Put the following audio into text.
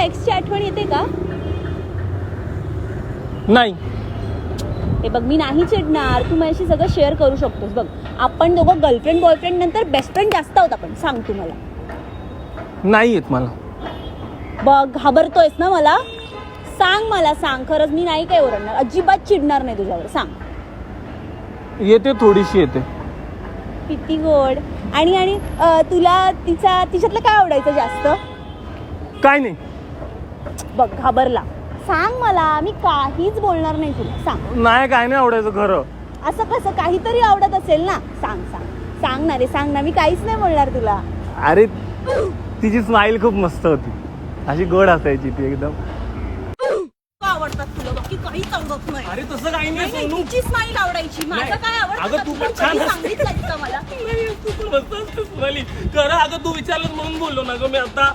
एक्सची आठवण येते का? नाही. हे बघ, मी नाही चिडणार, तू माझ्याशी सगळं शेअर करू शकतोस. बघ, आपण दोघं गर्लफ्रेंड बॉयफ्रेंड नंतर बेस्ट फ्रेंड जास्त आहोत आपण. सांग तू मला. नाही येत मला. बघ, घाबरतोयस ना मला? सांग मला, सांग खरंच. मी नाही काय ओरडणार, अजिबात चिडणार नाही तुझ्यावर. सांग. येते, थोडीशी येते. किती गोड. आणि तुला तिच्यातलं काय आवडायचं जास्त? काय नाही. बघ, घाबरला. सांग मला, मी काहीच बोलणार नाही तुला. सांग. नाही, काय नाही आवडायचं खरं. असं कसं? काहीतरी आवडत असेल ना? सांग सांग सांग ना रे, सांग ना. मी काहीच नाही बोलणार तुला. अरे तिची स्माइल खूप मस्त होती, अशी गोड असायची ती एकदम. आवडतात तुला? बाकी काहीच आवडत नाही. अरे तसं काही नाही सोनू. तिची स्माइल आवडायची. माझं काय आवडतं? अगं तू पण छान सांगितलं का मला? तू पण मस्त असतेस सोनाली. खरं अगं तू विचारलं म्हणून बोललो ना गं मी आता.